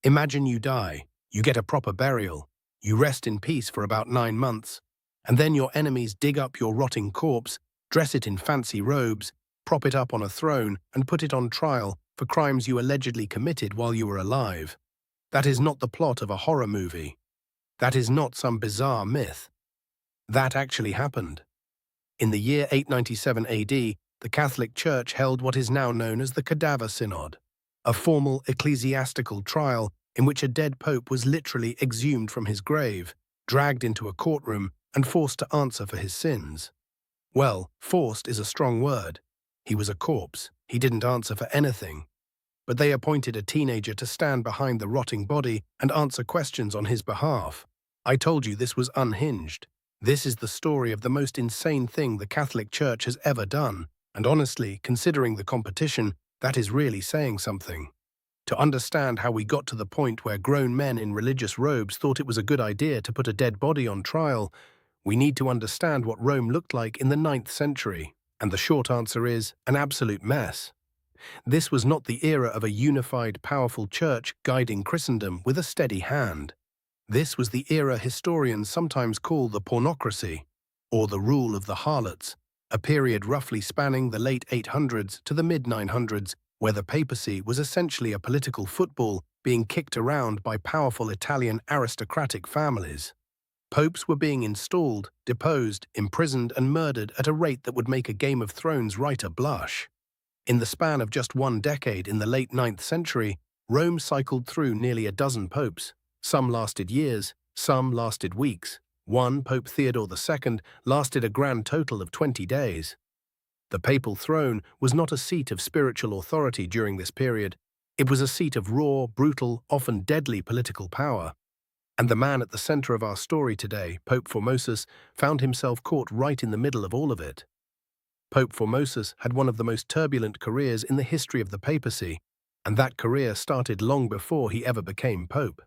Imagine you die, you get a proper burial, you rest in peace for about 9 months, and then your enemies dig up your rotting corpse, dress it in fancy robes, prop it up on a throne, and put it on trial for crimes you allegedly committed while you were alive. That is not the plot of a horror movie. That is not some bizarre myth. That actually happened. In the year 897 AD, the Catholic Church held what is now known as the Cadaver Synod, a formal ecclesiastical trial in which a dead pope was literally exhumed from his grave, dragged into a courtroom, and forced to answer for his sins. Well, forced is a strong word. He was a corpse. He didn't answer for anything. But they appointed a teenager to stand behind the rotting body and answer questions on his behalf. I told you this was unhinged. This is the story of the most insane thing the Catholic Church has ever done, and honestly, considering the competition, that is really saying something. To understand how we got to the point where grown men in religious robes thought it was a good idea to put a dead body on trial, we need to understand what Rome looked like in the 9th century, and the short answer is an absolute mess. This was not the era of a unified, powerful church guiding Christendom with a steady hand. This was the era historians sometimes call the pornocracy, or the rule of the harlots, a period roughly spanning the late 800s to the mid-900s, where the papacy was essentially a political football being kicked around by powerful Italian aristocratic families. Popes were being installed, deposed, imprisoned, and murdered at a rate that would make a Game of Thrones writer blush. In the span of just 1 decade in the late 9th century, Rome cycled through nearly a dozen popes. Some lasted years, some lasted weeks. One, Pope Theodore II, lasted a grand total of 20 days. The papal throne was not a seat of spiritual authority during this period. It was a seat of raw, brutal, often deadly political power. And the man at the center of our story today, Pope Formosus, found himself caught right in the middle of all of it. Pope Formosus had one of the most turbulent careers in the history of the papacy, and that career started long before he ever became pope.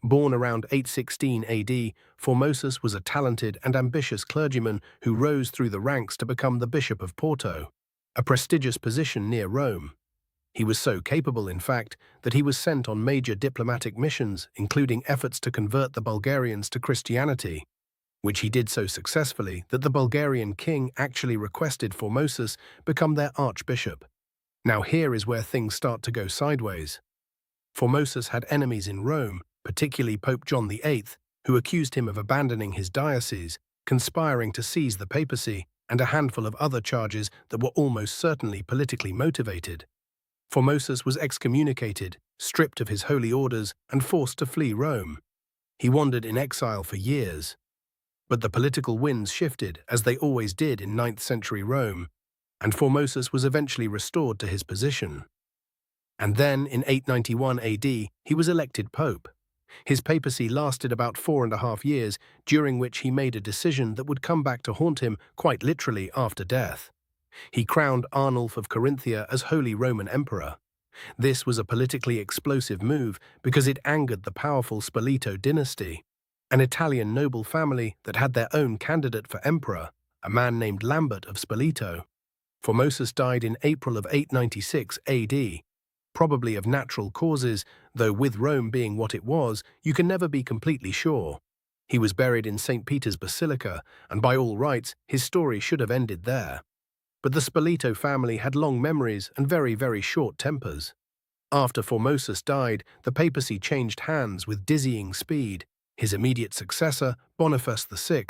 Born around 816 AD, Formosus was a talented and ambitious clergyman who rose through the ranks to become the Bishop of Porto, a prestigious position near Rome. He was so capable, in fact, that he was sent on major diplomatic missions, including efforts to convert the Bulgarians to Christianity, which he did so successfully that the Bulgarian king actually requested Formosus become their archbishop. Now here is where things start to go sideways. Formosus had enemies in Rome, particularly Pope John VIII, who accused him of abandoning his diocese, conspiring to seize the papacy, and a handful of other charges that were almost certainly politically motivated. Formosus was excommunicated, stripped of his holy orders, and forced to flee Rome. He wandered in exile for years. But the political winds shifted, as they always did in 9th century Rome, and Formosus was eventually restored to his position. And then, in 891 AD, he was elected pope. His papacy lasted about 4.5 years, during which he made a decision that would come back to haunt him quite literally after death. He crowned Arnulf of Carinthia as Holy Roman Emperor. This was a politically explosive move because it angered the powerful Spoleto dynasty, an Italian noble family that had their own candidate for emperor, a man named Lambert of Spoleto. Formosus died in April of 896 AD, probably of natural causes, though with Rome being what it was, you can never be completely sure. He was buried in St. Peter's Basilica, and by all rights, his story should have ended there. But the Spoleto family had long memories and very, very short tempers. After Formosus died, the papacy changed hands with dizzying speed. His immediate successor, Boniface VI,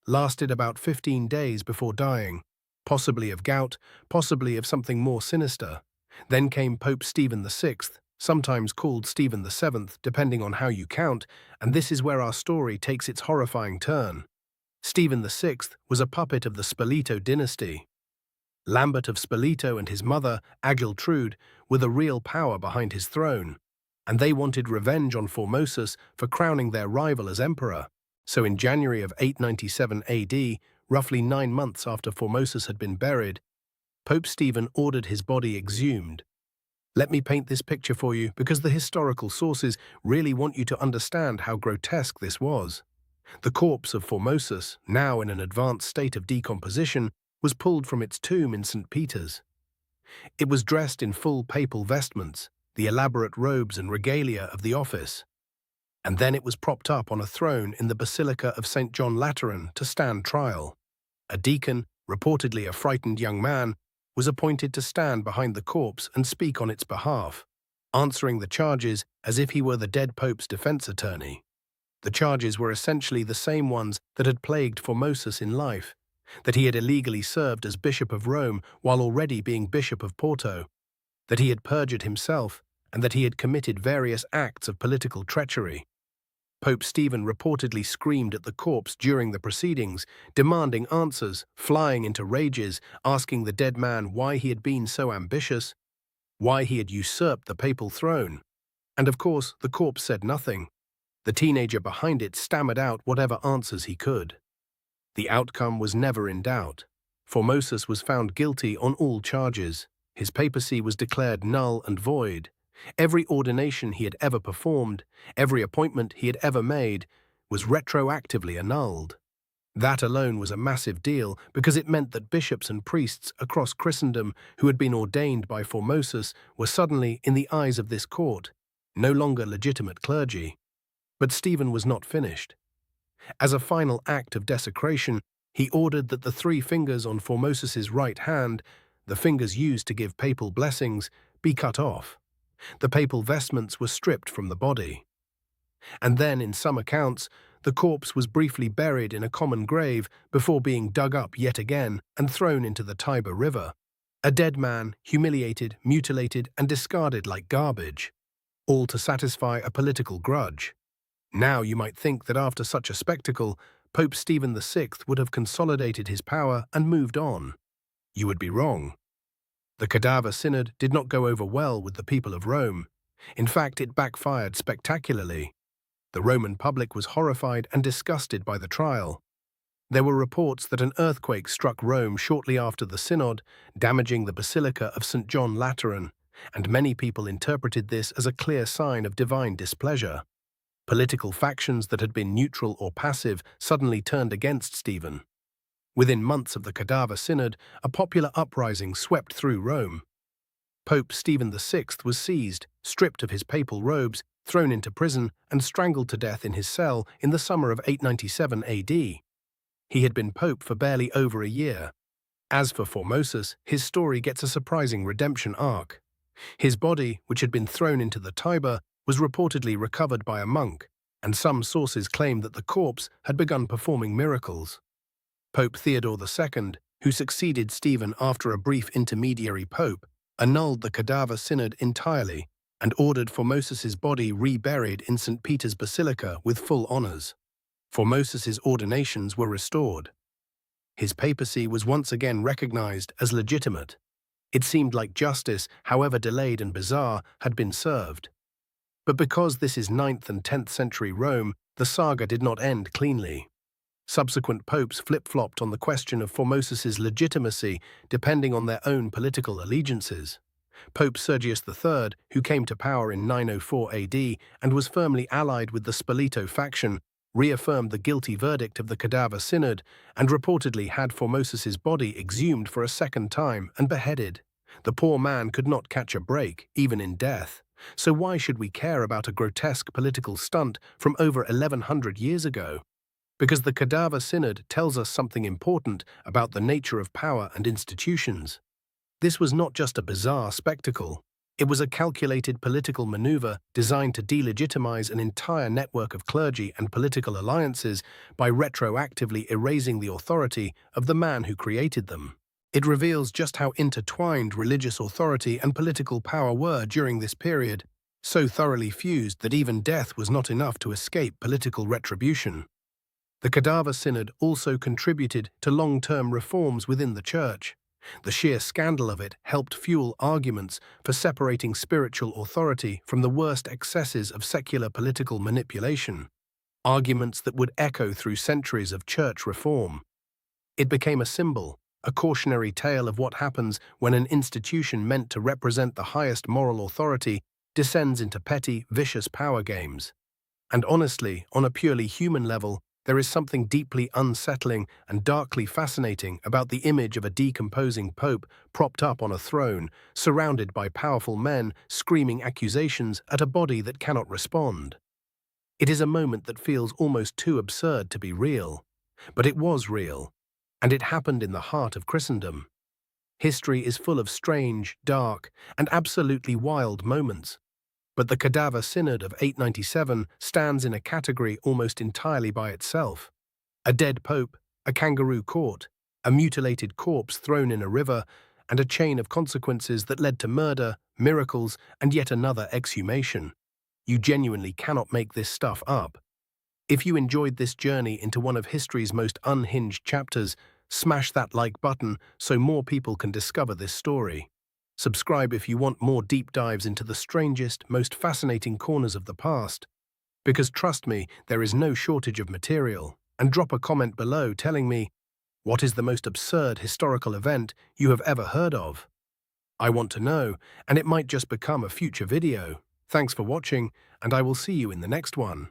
lasted about 15 days before dying, possibly of gout, possibly of something more sinister. Then came Pope Stephen VI, sometimes called Stephen VII, depending on how you count, and this is where our story takes its horrifying turn. Stephen VI was a puppet of the Spoleto dynasty. Lambert of Spoleto and his mother, Agiltrude, were the real power behind his throne, and they wanted revenge on Formosus for crowning their rival as emperor. So in January of 897 AD, roughly 9 months after Formosus had been buried, Pope Stephen ordered his body exhumed. Let me paint this picture for you because the historical sources really want you to understand how grotesque this was. The corpse of Formosus, now in an advanced state of decomposition, was pulled from its tomb in St. Peter's. It was dressed in full papal vestments, the elaborate robes and regalia of the office. And then it was propped up on a throne in the Basilica of St. John Lateran to stand trial. A deacon, reportedly a frightened young man, was appointed to stand behind the corpse and speak on its behalf, answering the charges as if he were the dead Pope's defense attorney. The charges were essentially the same ones that had plagued Formosus in life, that he had illegally served as Bishop of Rome while already being Bishop of Porto, that he had perjured himself, and that he had committed various acts of political treachery. Pope Stephen reportedly screamed at the corpse during the proceedings, demanding answers, flying into rages, asking the dead man why he had been so ambitious, why he had usurped the papal throne. And of course, the corpse said nothing. The teenager behind it stammered out whatever answers he could. The outcome was never in doubt. Formosus was found guilty on all charges. His papacy was declared null and void. Every ordination he had ever performed, every appointment he had ever made, was retroactively annulled. That alone was a massive deal because it meant that bishops and priests across Christendom who had been ordained by Formosus were suddenly, in the eyes of this court, no longer legitimate clergy. But Stephen was not finished. As a final act of desecration, he ordered that the 3 fingers on Formosus's right hand, the fingers used to give papal blessings, be cut off. The papal vestments were stripped from the body. And then, in some accounts, the corpse was briefly buried in a common grave before being dug up yet again and thrown into the Tiber River. A dead man, humiliated, mutilated, and discarded like garbage, all to satisfy a political grudge. Now you might think that after such a spectacle, Pope Stephen VI would have consolidated his power and moved on. You would be wrong. The Cadaver Synod did not go over well with the people of Rome. In fact, it backfired spectacularly. The Roman public was horrified and disgusted by the trial. There were reports that an earthquake struck Rome shortly after the synod, damaging the Basilica of St. John Lateran, and many people interpreted this as a clear sign of divine displeasure. Political factions that had been neutral or passive suddenly turned against Stephen. Within months of the Cadaver Synod, a popular uprising swept through Rome. Pope Stephen VI was seized, stripped of his papal robes, thrown into prison, and strangled to death in his cell in the summer of 897 AD. He had been pope for barely over a year. As for Formosus, his story gets a surprising redemption arc. His body, which had been thrown into the Tiber, was reportedly recovered by a monk, and some sources claim that the corpse had begun performing miracles. Pope Theodore II, who succeeded Stephen after a brief intermediary pope, annulled the Cadaver Synod entirely and ordered Formosus's body reburied in St. Peter's Basilica with full honors. Formosus's ordinations were restored. His papacy was once again recognized as legitimate. It seemed like justice, however delayed and bizarre, had been served. But because this is 9th and 10th century Rome, the saga did not end cleanly. Subsequent popes flip-flopped on the question of Formosus's legitimacy depending on their own political allegiances. Pope Sergius III, who came to power in 904 AD and was firmly allied with the Spoleto faction, reaffirmed the guilty verdict of the Cadaver Synod and reportedly had Formosus's body exhumed for a second time and beheaded. The poor man could not catch a break, even in death. So why should we care about a grotesque political stunt from over 1100 years ago? Because the Cadaver Synod tells us something important about the nature of power and institutions. This was not just a bizarre spectacle. It was a calculated political maneuver designed to delegitimize an entire network of clergy and political alliances by retroactively erasing the authority of the man who created them. It reveals just how intertwined religious authority and political power were during this period, so thoroughly fused that even death was not enough to escape political retribution. The Cadaver Synod also contributed to long-term reforms within the Church. The sheer scandal of it helped fuel arguments for separating spiritual authority from the worst excesses of secular political manipulation, arguments that would echo through centuries of church reform. It became a symbol, a cautionary tale of what happens when an institution meant to represent the highest moral authority descends into petty, vicious power games. And honestly, on a purely human level, There is something deeply unsettling and darkly fascinating about the image of a decomposing pope propped up on a throne, surrounded by powerful men screaming accusations at a body that cannot respond. It is a moment that feels almost too absurd to be real. But it was real, and it happened in the heart of Christendom. History is full of strange, dark, and absolutely wild moments. But the Cadaver Synod of 897 stands in a category almost entirely by itself. A dead pope, a kangaroo court, a mutilated corpse thrown in a river, and a chain of consequences that led to murder, miracles, and yet another exhumation. You genuinely cannot make this stuff up. If you enjoyed this journey into one of history's most unhinged chapters, smash that like button so more people can discover this story. Subscribe if you want more deep dives into the strangest, most fascinating corners of the past. Because trust me, there is no shortage of material. And drop a comment below telling me, what is the most absurd historical event you have ever heard of? I want to know, and it might just become a future video. Thanks for watching, and I will see you in the next one.